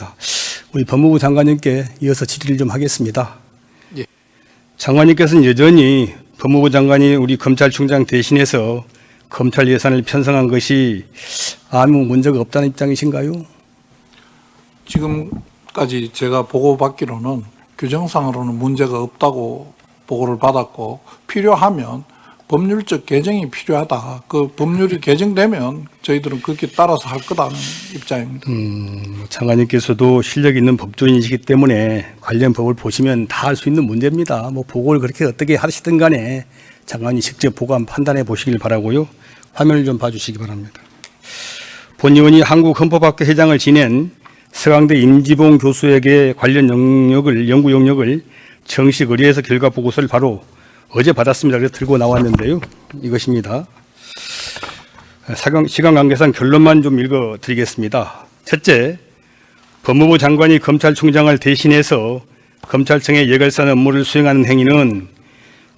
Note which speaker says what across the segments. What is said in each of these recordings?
Speaker 1: 알겠습니다. 우리 법무부 장관님께 이어서 질의를 좀 하겠습니다.
Speaker 2: 예.
Speaker 1: 장관님께서는 여전히 법무부 장관이 우리 검찰총장 대신해서 검찰 예산을 편성한 것이 아무 문제가 없다는 입장이신가요?
Speaker 2: 지금까지 제가 보고받기로는 규정상으로는 문제가 없다고 보고를 받았고, 필요하면 법률적 개정이 필요하다. 그 법률이 개정되면 저희들은 그렇게 따라서 할 거다는 입장입니다.
Speaker 1: 장관님께서도 실력 있는 법조인이시기 때문에 관련 법을 보시면 다 할 수 있는 문제입니다. 뭐 보고를 그렇게 어떻게 하시든 간에 장관이 직접 보고 한번 판단해 보시길 바라고요. 화면을 좀 봐주시기 바랍니다. 본 의원이 한국헌법학회 회장을 지낸 서강대 임지봉 교수에게 관련 연구 영역을 정식 의뢰해서 결과 보고서를 바로 어제 받았습니다. 그래서 들고 나왔는데요. 이것입니다. 시간 관계상 결론만 좀 읽어드리겠습니다. 첫째, 법무부 장관이 검찰총장을 대신해서 검찰청의 예결산 업무를 수행하는 행위는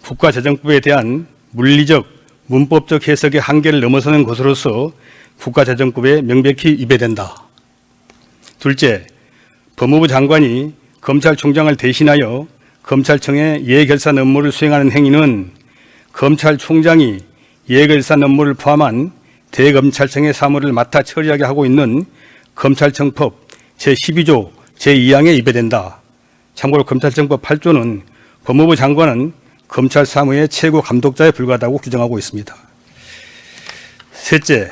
Speaker 1: 국가재정법에 대한 물리적, 문법적 해석의 한계를 넘어서는 것으로서 국가재정법에 명백히 위배된다. 둘째, 법무부 장관이 검찰총장을 대신하여 검찰청의 예결산 업무를 수행하는 행위는 검찰총장이 예결산 업무를 포함한 대검찰청의 사무를 맡아 처리하게 하고 있는 검찰청법 제12조 제2항에 위배된다. 참고로 검찰청법 8조는 법무부 장관은 검찰 사무의 최고 감독자에 불과하다고 규정하고 있습니다. 셋째,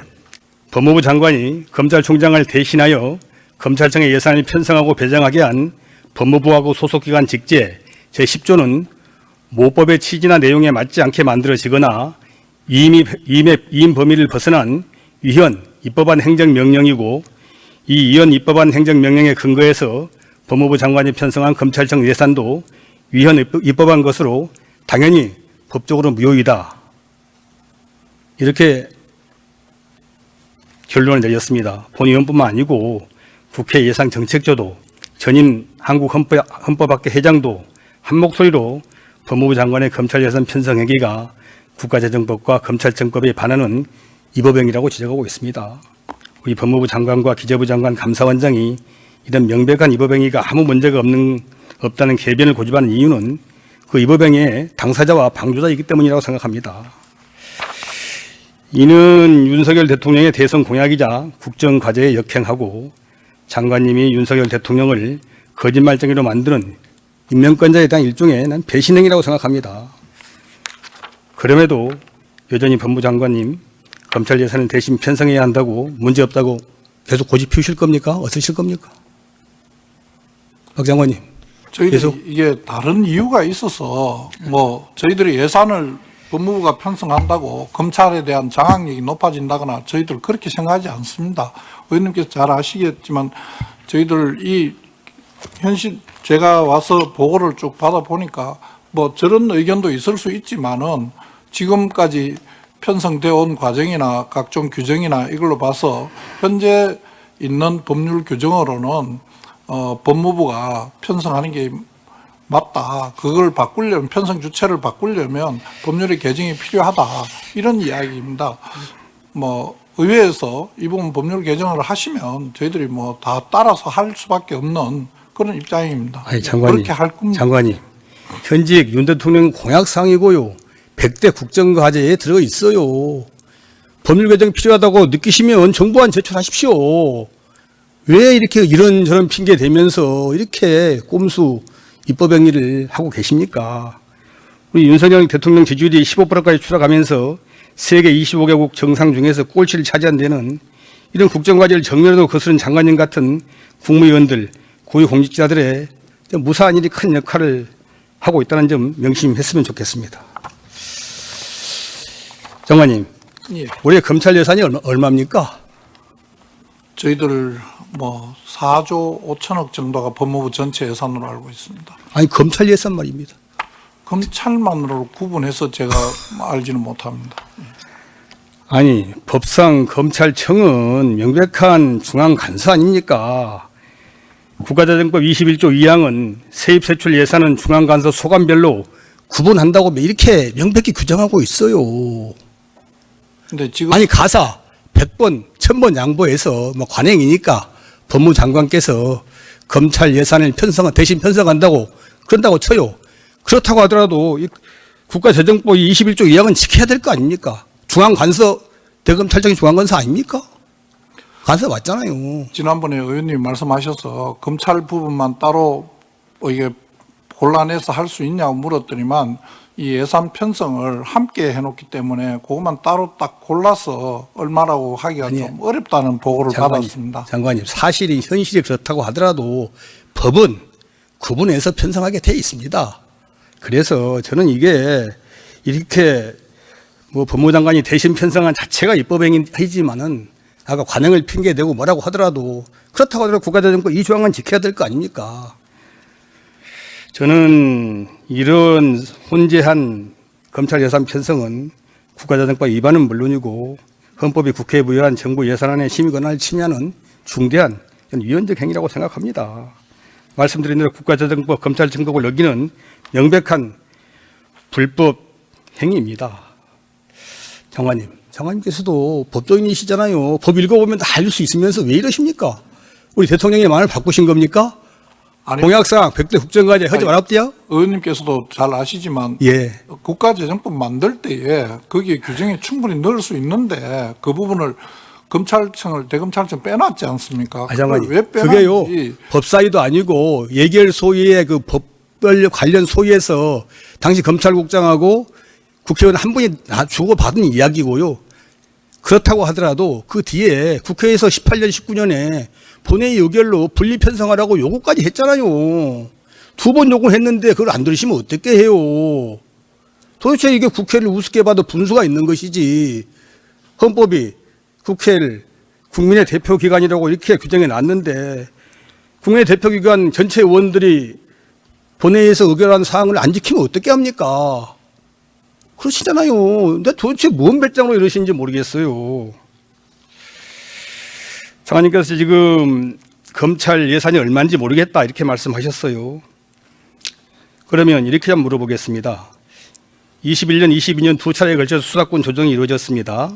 Speaker 1: 법무부 장관이 검찰총장을 대신하여 검찰청의 예산을 편성하고 배정하게 한 법무부하고 소속기관 직제 제10조는 모법의 취지나 내용에 맞지 않게 만들어지거나 이임 범위를 벗어난 위헌 입법한 행정명령이고, 이 위헌 입법한 행정명령에 근거해서 법무부 장관이 편성한 검찰청 예산도 위헌 입법한 것으로 당연히 법적으로 무효이다. 이렇게 결론을 내렸습니다. 본 의원뿐만 아니고 국회 예산정책조도 전임 한국헌법학회 회장도 한 목소리로 법무부 장관의 검찰 예산 편성 행위가 국가재정법과 검찰청법에 반하는 위법행위라고 지적하고 있습니다. 우리 법무부 장관과 기재부 장관 감사원장이 이런 명백한 위법행위가 아무 문제가 없다는 궤변을 고집하는 이유는 그 위법행위의 당사자와 방조자이기 때문이라고 생각합니다. 이는 윤석열 대통령의 대선 공약이자 국정과제에 역행하고 장관님이 윤석열 대통령을 거짓말쟁이로 만드는 임명권자에 대한 일종의 난 배신행위라고 생각합니다. 그럼에도 여전히 법무부 장관님 검찰 예산을 대신 편성해야 한다고 문제없다고 계속 고집 피우실 겁니까? 어떠실 겁니까? 박 장관님.
Speaker 2: 저희들이
Speaker 1: 계속.
Speaker 2: 이게 다른 이유가 있어서 뭐 저희들이 예산을 법무부가 편성한다고 검찰에 대한 장악력이 높아진다거나 저희들 그렇게 생각하지 않습니다. 의원님께서 잘 아시겠지만 저희들 이 현실 제가 와서 보고를 쭉 받아보니까 뭐 저런 의견도 있을 수 있지만은 지금까지 편성되어 온 과정이나 각종 규정이나 이걸로 봐서 현재 있는 법률 규정으로는 법무부가 편성하는 게 맞다. 그걸 바꾸려면 편성 주체를 바꾸려면 법률의 개정이 필요하다. 이런 이야기입니다. 뭐 의회에서 이 부분 법률 개정을 하시면 저희들이 뭐 다 따라서 할 수밖에 없는 그런 입장입니다.
Speaker 1: 아니, 장관님,
Speaker 2: 그렇게 할 겁니다.
Speaker 1: 장관님, 현직 윤 대통령 공약사항이고요. 100대 국정과제에 들어 있어요. 법률 개정 필요하다고 느끼시면 정부안 제출하십시오. 왜 이렇게 이런저런 핑계 대면서 이렇게 꼼수 입법행위를 하고 계십니까? 우리 윤석열 대통령 지지율이 15%까지 추락하면서 세계 25개국 정상 중에서 꼴찌를 차지한 데는 이런 국정과제를 정면으로 거스른 장관님 같은 국무위원들, 고위공직자들의 무사한 일이 큰 역할을 하고 있다는 점 명심했으면 좋겠습니다. 장관님,
Speaker 2: 예.
Speaker 1: 올해 검찰 예산이 얼마입니까?
Speaker 2: 저희들 뭐 4조 5천억 정도가 법무부 전체 예산으로 알고 있습니다.
Speaker 1: 아니, 검찰 예산 말입니다.
Speaker 2: 검찰만으로 구분해서 제가 알지는 못합니다.
Speaker 1: 아니, 법상 검찰청은 명백한 중앙 간수 아닙니까? 국가재정법 21조 2항은 세입세출 예산은 중앙 간수 소관별로 구분한다고 이렇게 명백히 규정하고 있어요.
Speaker 2: 근데 지금
Speaker 1: 아니, 가사 100번, 1000번 양보해서 뭐 관행이니까 법무장관께서 검찰 예산을 대신 편성한다고 그런다고 쳐요. 그렇다고 하더라도 이 국가재정법 21조 2항은 지켜야 될 거 아닙니까? 중앙관서, 대검찰청이 중앙관서 아닙니까? 관서 맞잖아요.
Speaker 2: 지난번에 의원님이 말씀하셔서 검찰 부분만 따로 이게 곤란해서 할 수 있냐고 물었더니만 이 예산 편성을 함께 해놓기 때문에 그것만 따로 딱 골라서 얼마라고 하기가
Speaker 1: 아니요.
Speaker 2: 좀 어렵다는 보고를 받았습니다.
Speaker 1: 장관님, 사실이 현실이 그렇다고 하더라도 법은 구분해서 편성하게 돼 있습니다. 그래서 저는 이게 이렇게 뭐 법무장관이 대신 편성한 자체가 입법행위이지만은 아까 관행을 핑계대고 뭐라고 하더라도 그렇다고 하더라도 국가재정법 이 조항은 지켜야 될 거 아닙니까? 저는 이런 혼재한 검찰 예산 편성은 국가재정법 위반은 물론이고 헌법이 국회에 부여한 정부 예산안의 심의 권한을 침해하는 중대한 위헌적 행위라고 생각합니다. 말씀드린 대로 국가재정법 검찰 정독을 어기는 명백한 불법 행위입니다. 장관님께서도 법조인이시잖아요. 법 읽어보면 다 알 수 있으면서 왜 이러십니까? 우리 대통령의 마음을 바꾸신 겁니까?
Speaker 2: 아니,
Speaker 1: 공약사항 100대 국정과제 하지 말았대요?
Speaker 2: 의원님께서도 잘 아시지만
Speaker 1: 예.
Speaker 2: 국가재정법 만들 때에 거기에 규정에 충분히 넣을 수 있는데 그 부분을 검찰청을 대검찰청 빼놨지 않습니까?
Speaker 1: 장관님,
Speaker 2: 왜
Speaker 1: 그게요
Speaker 2: 빼놨는지
Speaker 1: 법사위도 아니고 예결 소위의 그 법별 관련 소위에서 당시 검찰국장하고 국회의원 한 분이 주고받은 이야기고요. 그렇다고 하더라도 그 뒤에 국회에서 18년, 19년에 본회의 의결로 분리 편성하라고 요구까지 했잖아요. 2번 요구했는데 그걸 안 들으시면 어떻게 해요. 도대체 이게 국회를 우습게 봐도 분수가 있는 것이지. 헌법이 국회를 국민의 대표기관이라고 이렇게 규정해 놨는데 국민의 대표기관 전체 의원들이 본회의에서 의결한 사항을 안 지키면 어떻게 합니까? 그러시잖아요. 근데 도대체 뭔 배짱으로 이러시는지 모르겠어요. 장관님께서 지금 검찰 예산이 얼마인지 모르겠다 이렇게 말씀하셨어요. 그러면 이렇게 한번 물어보겠습니다. 21년, 22년 두 차례에 걸쳐서 수사권 조정이 이루어졌습니다.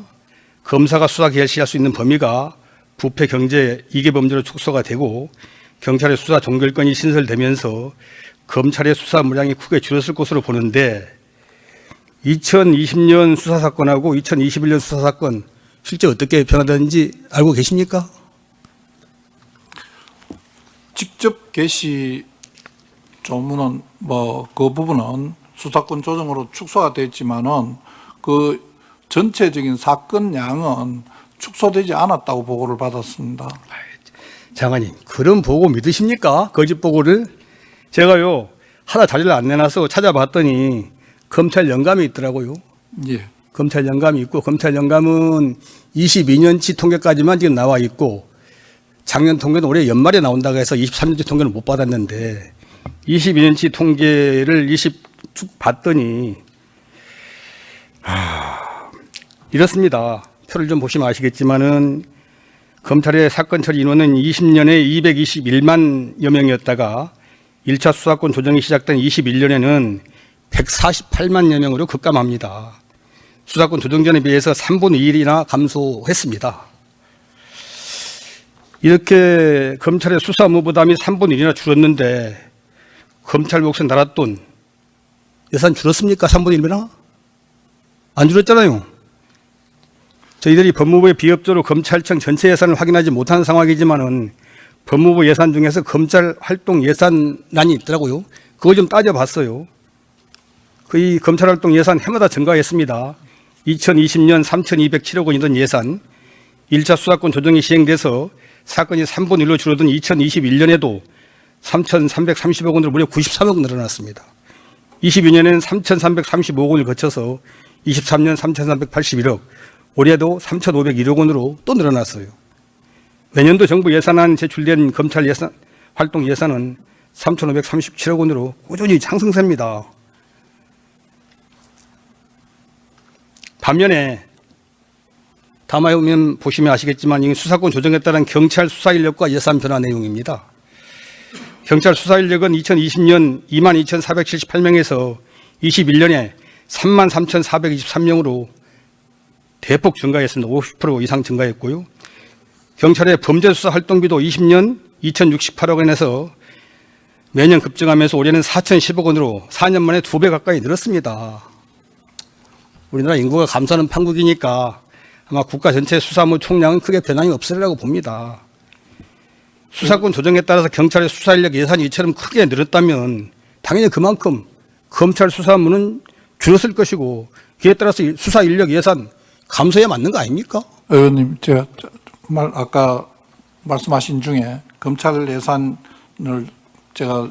Speaker 1: 검사가 수사 개시할 수 있는 범위가 부패, 경제, 이계범죄로 축소가 되고 경찰의 수사 종결권이 신설되면서 검찰의 수사 물량이 크게 줄었을 것으로 보는데 2020년 수사사건하고 2021년 수사사건 실제 어떻게 변화되는지 알고 계십니까?
Speaker 2: 직접 개시 조문은 그 부분은 수사권 조정으로 축소가 됐지만은 그 전체적인 사건 양은 축소되지 않았다고 보고를 받았습니다.
Speaker 1: 장관님, 그런 보고 믿으십니까? 거짓 보고를? 제가요, 하나 자료를 안 내놔서 찾아봤더니 검찰 영감이 있더라고요.
Speaker 2: 예.
Speaker 1: 검찰 영감이 있고, 검찰 영감은 22년치 통계까지만 지금 나와 있고, 작년 통계는 올해 연말에 나온다고 해서 23년치 통계는 못 받았는데, 22년치 통계를 쭉 봤더니, 이렇습니다. 표를 좀 보시면 아시겠지만은, 검찰의 사건 처리 인원은 20년에 221만여 명이었다가 1차 수사권 조정이 시작된 21년에는 148만여 명으로 급감합니다. 수사권 조정 전에 비해서 3분의 1이나 감소했습니다. 이렇게 검찰의 수사 업무 부담이 3분의 1이나 줄었는데 검찰 몫의 나랏돈 예산 줄었습니까? 3분의 1이나? 안 줄었잖아요. 저희들이 법무부의 비협조로 검찰청 전체 예산을 확인하지 못하는 상황이지만은 법무부 예산 중에서 검찰 활동 예산란이 있더라고요. 그걸 좀 따져봤어요. 이 검찰 활동 예산 해마다 증가했습니다. 2020년 3,207억 원이던 예산, 1차 수사권 조정이 시행돼서 사건이 3분의 1로 줄어든 2021년에도 3,330억 원으로 무려 93억 늘어났습니다. 22년에는 3,335억 원을 거쳐서 23년 3,381억, 올해도 3,501억 원으로 또 늘어났어요. 내년도 정부 예산안 제출된 검찰 예산, 활동 예산은 3,537억 원으로 꾸준히 상승세입니다. 반면에 다음에 보시면 아시겠지만 이 수사권 조정에 따른 경찰 수사 인력과 예산 변화 내용입니다. 경찰 수사 인력은 2020년 22,478명에서 21년에 33,423명으로 대폭 증가했습니다. 50% 이상 증가했고요. 경찰의 범죄수사 활동비도 20년 2,068억 원에서 매년 급증하면서 올해는 4,010억 원으로 4년 만에 2배 가까이 늘었습니다. 우리나라 인구가 감소하는 판국이니까 아마 국가 전체 수사무 총량은 크게 변함이 없으리라고 봅니다. 수사권 조정에 따라서 경찰의 수사 인력 예산이 이처럼 크게 늘었다면 당연히 그만큼 검찰 수사무는 줄었을 것이고 그에 따라서 수사 인력 예산 감소에 맞는 거 아닙니까?
Speaker 2: 의원님, 제가 아까 말씀하신 중에 검찰 예산을 제가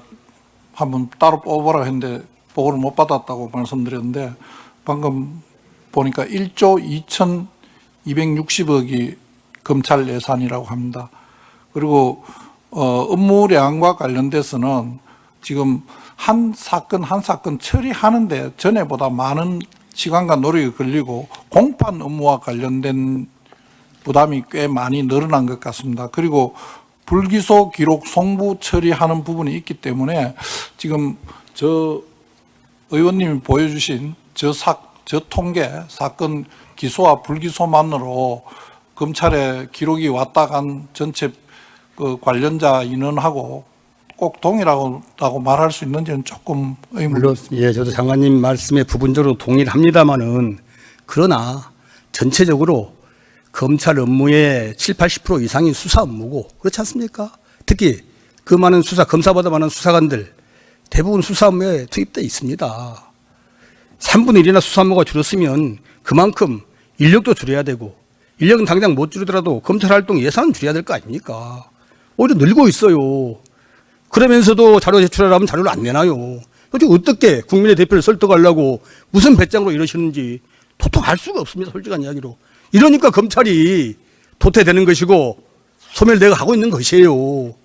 Speaker 2: 한번 따로 뽑아라 했는데 보고를 못 받았다고 말씀드렸는데 방금 보니까 1조 2,260억이 검찰 예산이라고 합니다. 그리고 업무량과 관련돼서는 지금 한 사건 한 사건 처리하는데 전에보다 많은 시간과 노력이 걸리고 공판 업무와 관련된 부담이 꽤 많이 늘어난 것 같습니다. 그리고 불기소 기록 송부 처리하는 부분이 있기 때문에 지금 저 의원님이 보여주신 저 통계 사건 기소와 불기소만으로 검찰에 기록이 왔다 간 전체 그 관련자 인원하고 꼭 동일하다고 말할 수 있는지는 조금
Speaker 1: 물론 예, 저도 장관님 말씀에 부분적으로 동의를 합니다만은 그러나 전체적으로 검찰 업무의 70~80% 이상이 수사 업무고 그렇지 않습니까? 특히 그 많은 검사보다 많은 수사관들 대부분 수사 업무에 투입되어 있습니다. 3분의 1이나 수사 업무가 줄었으면 그만큼 인력도 줄여야 되고 인력은 당장 못 줄이더라도 검찰 활동 예산은 줄여야 될 거 아닙니까? 오히려 늘고 있어요. 그러면서도 자료 제출하라면 자료를 안 내놔요. 도대체 어떻게 국민의 대표를 설득하려고 무슨 배짱으로 이러시는지 도통 알 수가 없습니다. 솔직한 이야기로. 이러니까 검찰이 도태되는 것이고 소멸되어 가고 있는 것이에요.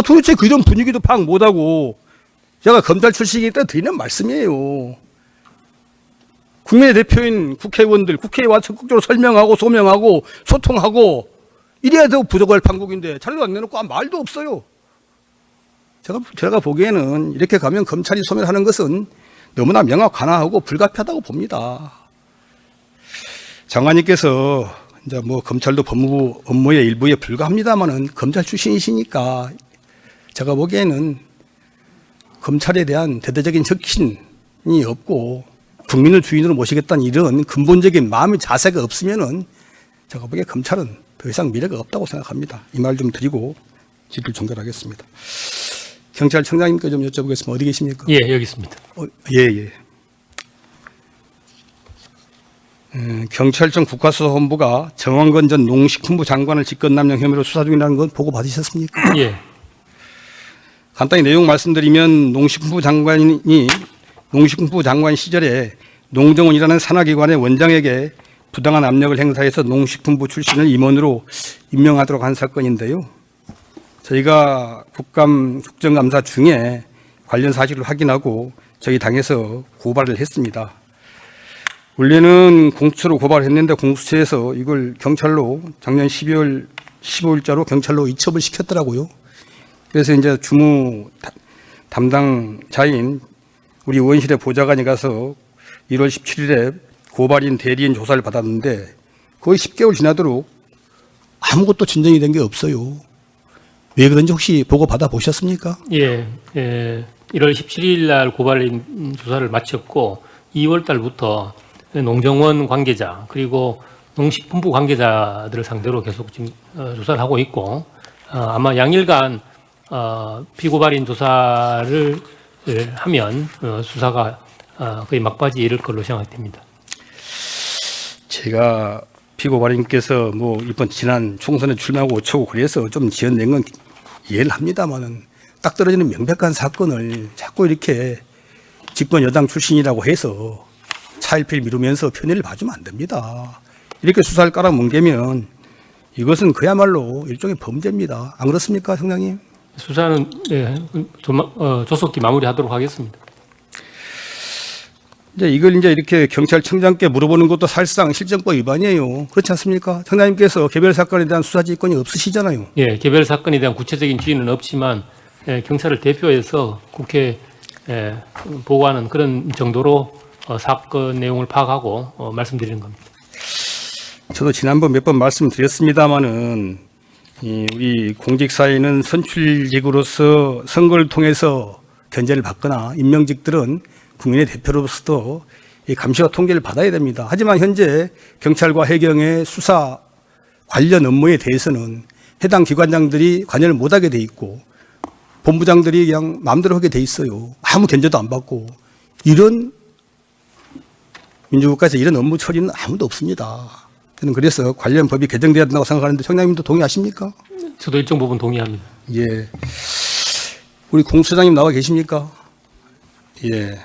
Speaker 1: 도대체 그런 분위기도 파악 못하고 제가 검찰 출신이기 때문에 드리는 말씀이에요. 국민의 대표인 국회의원들 국회에 와서 적극적으로 설명하고 소명하고 소통하고 이래야 더 부족할 판국인데 자료도 안 내놓고 말도 없어요. 제가 보기에는 이렇게 가면 검찰이 소멸하는 것은 너무나 명확하고 불가피하다고 봅니다. 장관님께서 이제 뭐 검찰도 법무부 업무의 일부에 불과합니다만은 검찰 출신이시니까 제가 보기에는 검찰에 대한 대대적인 혁신이 없고 국민을 주인으로 모시겠다는 이런 근본적인 마음의 자세가 없으면은 제가 보기에 검찰은 더 이상 미래가 없다고 생각합니다. 이 말 좀 드리고 질의를 종결하겠습니다. 경찰청장님께 좀 여쭤보겠습니다. 어디 계십니까?
Speaker 3: 예, 여기 있습니다.
Speaker 1: 예. 경찰청 국가수사본부가 정원건 전 농식품부 장관을 직권남용 혐의로 수사 중이라는 건 보고 받으셨습니까?
Speaker 3: 예.
Speaker 1: 간단히 내용 말씀드리면 농식품부 장관 시절에 농정원이라는 산하기관의 원장에게 부당한 압력을 행사해서 농식품부 출신을 임원으로 임명하도록 한 사건인데요. 저희가 국정감사 중에 관련 사실을 확인하고 저희 당에서 고발을 했습니다. 원래는 공수처로 고발을 했는데 공수처에서 이걸 경찰로 작년 12월 15일자로 경찰로 이첩을 시켰더라고요. 그래서 이제 주무 담당자인 우리 의원실의 보좌관이 가서 1월 17일에 고발인 대리인 조사를 받았는데 거의 10개월 지나도록 아무것도 진전이 된 게 없어요. 왜 그런지 혹시 보고 받아보셨습니까?
Speaker 3: 예. 1월 17일 날 고발인 조사를 마쳤고 2월 달부터 농정원 관계자 그리고 농식품부 관계자들을 상대로 계속 지금 조사를 하고 있고 아마 양일간 피고발인 조사를 하면 수사가 거의 막바지에 이를 걸로 생각됩니다.
Speaker 1: 제가 피고발인께서 뭐 이번 지난 총선에 출마하고 어쩌고 그래서 좀 지연된 건 이해를 합니다만은 딱 떨어지는 명백한 사건을 자꾸 이렇게 집권 여당 출신이라고 해서 차일피일 미루면서 편의를 봐주면 안 됩니다. 이렇게 수사를 깔아뭉개면 이것은 그야말로 일종의 범죄입니다. 안 그렇습니까, 청장님?
Speaker 3: 수사는 조속히 마무리하도록 하겠습니다.
Speaker 1: 이걸 이렇게 경찰청장께 물어보는 것도 사실상 실정법 위반이에요. 그렇지 않습니까? 청장님께서 개별 사건에 대한 수사 지휘권이 없으시잖아요.
Speaker 3: 예, 개별 사건에 대한 구체적인 지휘는 없지만 경찰을 대표해서 국회에 보고하는 그런 정도로 사건 내용을 파악하고 말씀드리는 겁니다.
Speaker 1: 저도 지난번 몇 번 말씀드렸습니다마는 우리 공직사회는 선출직으로서 선거를 통해서 견제를 받거나 임명직들은 국민의 대표로서도 이 감시와 통제를 받아야 됩니다. 하지만 현재 경찰과 해경의 수사 관련 업무에 대해서는 해당 기관장들이 관여를 못하게 돼 있고 본부장들이 그냥 마음대로 하게 돼 있어요. 아무 견제도 안 받고 이런 민주국가에서 이런 업무 처리는 아무도 없습니다. 저는 그래서 관련 법이 개정돼야 된다고 생각하는데 청장님도 동의하십니까?
Speaker 3: 저도 일정 부분 동의합니다.
Speaker 1: 예. 우리 공수장님 나와 계십니까? 예.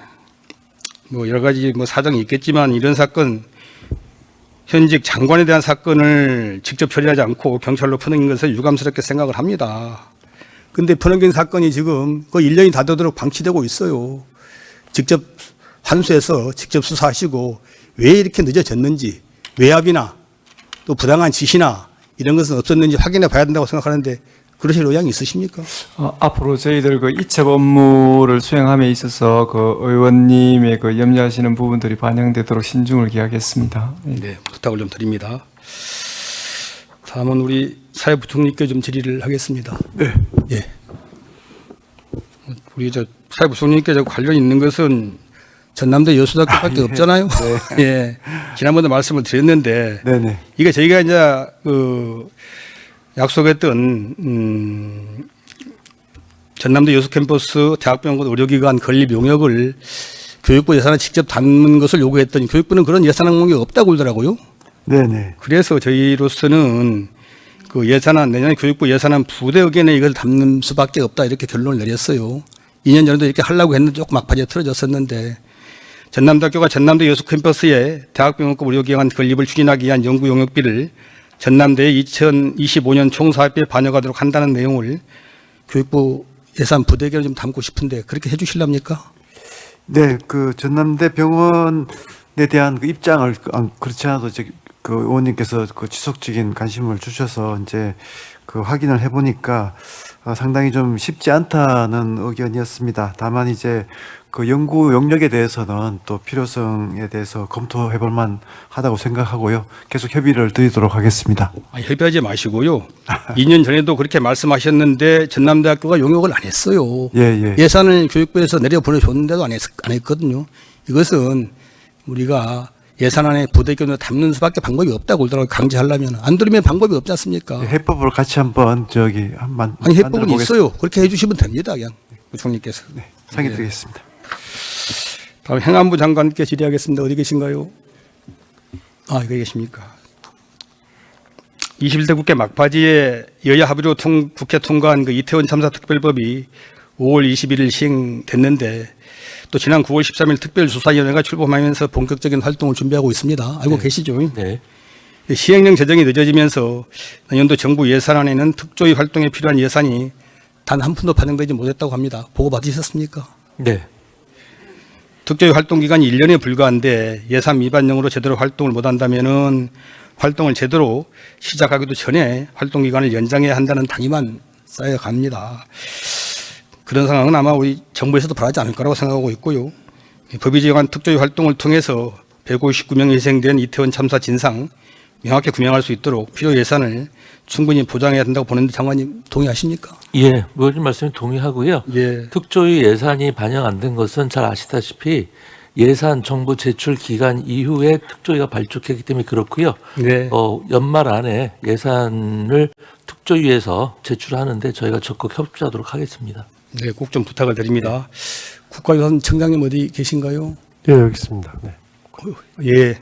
Speaker 1: 뭐 여러 가지 뭐 사정이 있겠지만 이런 사건 현직 장관에 대한 사건을 직접 처리하지 않고 경찰로 퍼넘긴 것을 유감스럽게 생각을 합니다. 근데 퍼넘긴 사건이 지금 거의 1년이 다 되도록 방치되고 있어요. 직접 환수해서 직접 수사하시고 왜 이렇게 늦어졌는지 외압이나 또 부당한 지시나 이런 것은 없었는지 확인해 봐야 된다고 생각하는데 그러실 의향이 있으십니까?
Speaker 4: 앞으로 저희들 그 이첩 업무를 수행함에 있어서 그 의원님의 그 염려하시는 부분들이 반영되도록 신중을 기하겠습니다.
Speaker 1: 네, 부탁을 좀 드립니다. 다음은 우리 사회부총리께 좀 질의를 하겠습니다.
Speaker 4: 네.
Speaker 1: 예. 우리 저 사회부총리께 저 관련 있는 것은 전남대 여수대학교밖에 없잖아요. 네. 예. 지난번에 말씀을 드렸는데
Speaker 4: 네네.
Speaker 1: 이게 저희가 이제 그 약속했던 전남대 여수 캠퍼스 대학병원 의료기관 건립 용역을 교육부 예산에 직접 담는 것을 요구했더니 교육부는 그런 예산 항목이 없다고 그러더라고요.
Speaker 4: 네네.
Speaker 1: 그래서 저희로서는 그 예산안 내년에 교육부 예산안 부대 의견에 이걸 담는 수밖에 없다 이렇게 결론을 내렸어요. 2년 전에도 이렇게 하려고 했는데 조금 막바지에 틀어졌었는데 전남대학교가 전남대 여수 캠퍼스에 대학병원급 의료기관 건립을 추진하기 위한 연구 용역비를 전남대의 2025년 총사업비에 반영하도록 한다는 내용을 교육부 예산 부대 의견을 좀 담고 싶은데 그렇게 해 주실랍니까?
Speaker 5: 네, 그 전남대 병원에 대한 그 입장을 그렇지 않아도 그 의원님께서 그 지속적인 관심을 주셔서 이제 그 확인을 해보니까 상당히 좀 쉽지 않다는 의견이었습니다. 다만 이제 그 연구 영역에 대해서는 또 필요성에 대해서 검토해볼 만하다고 생각하고요. 계속 협의를 드리도록 하겠습니다.
Speaker 1: 아니, 협의하지 마시고요. 2년 전에도 그렇게 말씀하셨는데 전남대학교가 용역을 안 했어요.
Speaker 5: 예.
Speaker 1: 예산을 교육부에서 내려보내줬는데도 안 했거든요. 이것은 우리가 예산안에 부대견으로 담는 수밖에 방법이 없다고 그러더라고요. 강제하려면. 안 들으면 방법이 없지 않습니까?
Speaker 5: 해법을 같이 한번
Speaker 1: 아니, 해법은 있어요. 그렇게 해주시면 됩니다. 그냥 부총리께서.
Speaker 5: 네, 상의 드리겠습니다.
Speaker 1: 다음 행안부 장관께 질의하겠습니다. 어디 계신가요? 여기 계십니까? 21대 국회 막바지에 여야 합의로 국회 통과한 그 이태원 참사 특별법이 5월 21일 시행됐는데 또 지난 9월 13일 특별수사위원회가 출범하면서 본격적인 활동을 준비하고 있습니다. 알고 계시죠?
Speaker 3: 네.
Speaker 1: 시행령 제정이 늦어지면서 내년도 정부 예산안에는 특조위 활동에 필요한 예산이 단 한 푼도 반영되지 못했다고 합니다. 보고 받으셨습니까?
Speaker 3: 네.
Speaker 1: 특조위 활동 기간이 1년에 불과한데 예산 위반령으로 제대로 활동을 못한다면은 활동을 제대로 시작하기도 전에 활동 기간을 연장해야 한다는 당위만 쌓여갑니다. 그런 상황은 아마 우리 정부에서도 바라지 않을 거라고 생각하고 있고요. 법이 정한 특조위 활동을 통해서 159명이 희생된 이태원 참사 진상 명확히 규명할 수 있도록 필요 예산을 충분히 보장해야 된다고 보는데 장관님 동의하십니까?
Speaker 6: 예, 의원님 말씀에 동의하고요.
Speaker 1: 예.
Speaker 6: 특조위 예산이 반영 안 된 것은 잘 아시다시피 예산 정부 제출 기간 이후에 특조위가 발족했기 때문에 그렇고요.
Speaker 1: 네.
Speaker 6: 연말 안에 예산을 특조위에서 제출하는데 저희가 적극 협조하도록 하겠습니다.
Speaker 1: 네, 꼭 좀 부탁을 드립니다. 국가유산 청장님 어디 계신가요?
Speaker 7: 예, 여기 있습니다. 네.
Speaker 1: 예.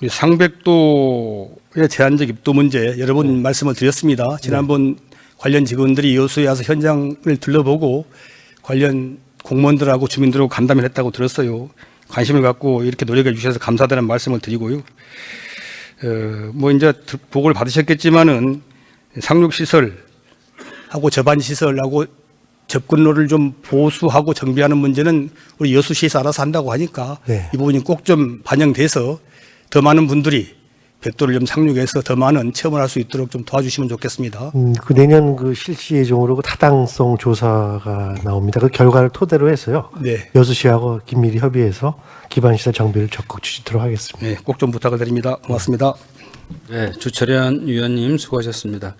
Speaker 1: 우리 상백도의 제한적 입도 문제 여러 번 말씀을 드렸습니다. 지난번 관련 직원들이 여수에 와서 현장을 둘러보고 관련 공무원들하고 주민들하고 간담회를 했다고 들었어요. 관심을 갖고 이렇게 노력해 주셔서 감사드리는 말씀을 드리고요. 뭐 이제 보고를 받으셨겠지만은 상륙시설하고 접안시설하고 접근로를 좀 보수하고 정비하는 문제는 우리 여수시에서 알아서 한다고 하니까
Speaker 7: 네.
Speaker 1: 이 부분이 꼭 좀 반영돼서 더 많은 분들이 백도를 좀 상륙해서 더 많은 체험을 할 수 있도록 좀 도와주시면 좋겠습니다.
Speaker 7: 그 내년 그 실시 예정으로 그 타당성 조사가 나옵니다. 그 결과를 토대로 해서요.
Speaker 1: 네.
Speaker 7: 여수시하고 긴밀히 협의해서 기반시설 정비를 적극 추진하도록 하겠습니다.
Speaker 1: 네, 꼭 좀 부탁을 드립니다. 고맙습니다.
Speaker 8: 네, 주철현 위원님 수고하셨습니다.